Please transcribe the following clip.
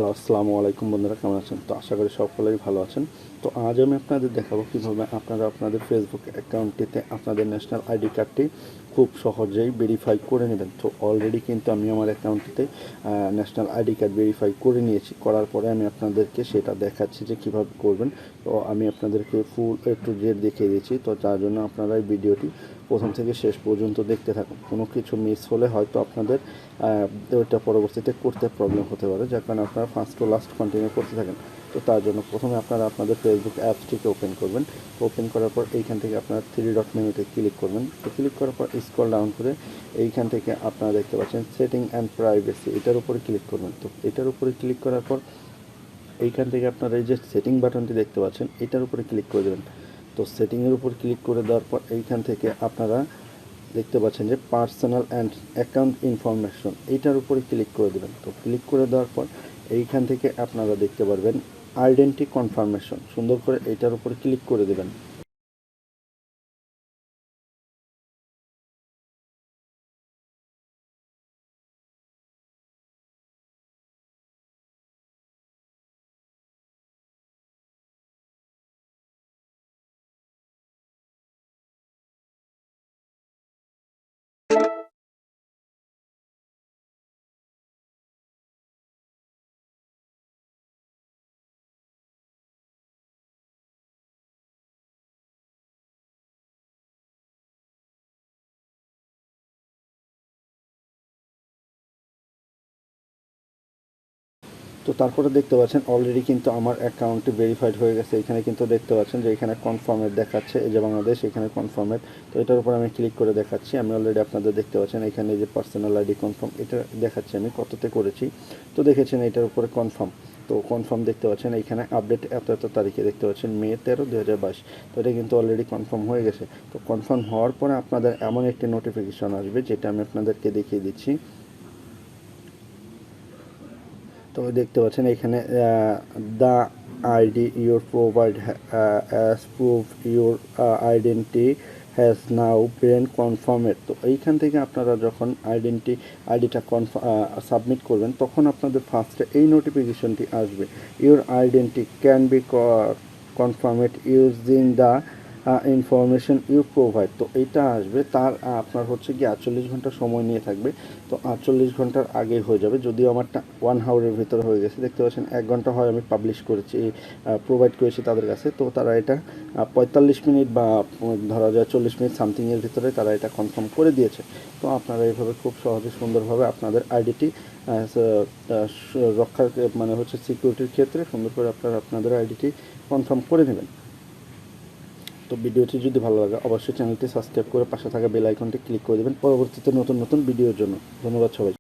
Hello, আসসালামু আলাইকুম বন্ধুরা, কেমন আছেন? তো আশা করি সকলেই ভালো আছেন। তো আজ আমি আপনাদের দেখাবো কীভাবে আপনারা আপনাদের ফেসবুক অ্যাকাউন্টটিতে আপনাদের ন্যাশনাল আইডি কার্ডটি খুব সহজেই ভেরিফাই করে নেবেন। তো অলরেডি কিন্তু আমি আমার অ্যাকাউন্টটিতে ন্যাশনাল আইডি কার্ড ভেরিফাই করে নিয়েছি। করার পরে আমি আপনাদেরকে সেটা দেখাচ্ছি যে কীভাবে করবেন। তো আমি আপনাদেরকে ফুল A to Z দেখিয়ে দিয়েছি। তো তার জন্য আপনারা এই ভিডিওটি প্রথম থেকে শেষ পর্যন্ত দেখতে থাকুন। কোনো কিছু মিস হলে হয়তো আপনাদের ওইটা পরবর্তীতে করতে প্রবলেম হতে পারে, যার কারণে আপনারা ফার্স্ট টু লাস্ট কন্টিনিউ করতে থাকেন। তো তার জন্য প্রথমে আপনারা আপনাদের ফেসবুক অ্যাপসটিকে ওপেন করবেন। ওপেন করার পর এইখান থেকে আপনারা 3 ডট মেনুতে ক্লিক করবেন। তো ক্লিক করার পর স্ক্রল ডাউন করে এইখান থেকে আপনারা দেখতে পাচ্ছেন সেটিং অ্যান্ড প্রাইভেসি, এটার উপরে ক্লিক করবেন। তো এটার উপরে ক্লিক করার পর এইখান থেকে আপনারা এই যে সেটিং বাটনটি দেখতে পাচ্ছেন, এটার উপরে ক্লিক করে দেবেন। তো সেটিংয়ের উপর ক্লিক করে দেওয়ার পর এইখান থেকে আপনারা দেখতে পাচ্ছেন যে পার্সোনাল অ্যান্ড অ্যাকাউন্ট ইনফরমেশন, এইটার উপরে ক্লিক করে দেবেন। তো ক্লিক করে দেওয়ার পর এইখান থেকে আপনারা দেখতে পারবেন আইডেন্টি কনফার্মেশন, সুন্দর করে এইটার উপরে ক্লিক করে দেবেন। তো তারপরে দেখতে পাচ্ছেন অলরেডি কিন্তু আমার অ্যাকাউন্টটি ভেরিফাইড হয়ে গেছে। এখানে কিন্তু দেখতে পাচ্ছেন যে এখানে কনফার্মের দেখাচ্ছে, এই যে বাংলাদেশ, এখানে কনফার্মের। তো এটার উপর আমি ক্লিক করে দেখাচ্ছি। আমি অলরেডি আপনাদের দেখতে পাচ্ছেন এখানে যে পার্সোনাল আইডি কনফার্ম, এটা দেখাচ্ছি আমি কততে করেছি। তো দেখেছেন এটার উপরে কনফার্ম। তো কনফার্ম দেখতে পাচ্ছেন এইখানে আপডেট এত তারিখে দেখতে পাচ্ছেন মে 13, 2022। তো এটা কিন্তু অলরেডি কনফার্ম হয়ে গেছে। তো কনফার্ম হওয়ার পরে আপনাদের এমন একটি নোটিফিকেশন আসবে, যেটা আমি আপনাদেরকে দেখিয়ে দিচ্ছি। তো দেখতে পাচ্ছেন এখানে the ID your provide as proof your identity has now been confirmed. তো এইখান থেকে আপনারা যখন আইডিটা সাবমিট করবেন, তখন আপনাদের ফার্স্টে এই নোটিফিকেশনটি আসবে, your identity can be confirmed using the information you provide. তো এইটা আসবে, তার আপনার হচ্ছে কি 48 ঘন্টা সময় নিয়ে থাকবে। তো 48 ঘন্টার আগে হয়ে যাবে। যদিও আমারটা 1 আওয়ারের ভিতরে হয়ে গেছে, দেখতে পাচ্ছেন 1 ঘন্টা হয় আমি পাবলিশ করেছি, প্রোভাইড করেছি তাদের কাছে। তো তারা এটা 45 মিনিট বা ধরা যায় 40 মিনিট সামথিংয়ের ভিতরে তারা এটা কনফার্ম করে দিয়েছে। তো আপনারা এইভাবে খুব সহজে সুন্দরভাবে আপনাদের আইডিটি রক্ষার মানে হচ্ছে সিকিউরিটির ক্ষেত্রে সুন্দর করে আপনারা আপনাদের আইডিটি কনফার্ম করে নেবেন। তো ভিডিওটি যদি ভালো লাগে অবশ্যই চ্যানেলটি সাবস্ক্রাইব করে পাশে থাকা বেল আইকনটি ক্লিক করে দেবেন পরবর্তীতে নতুন নতুন ভিডিওর জন্য। ধন্যবাদ সবাই।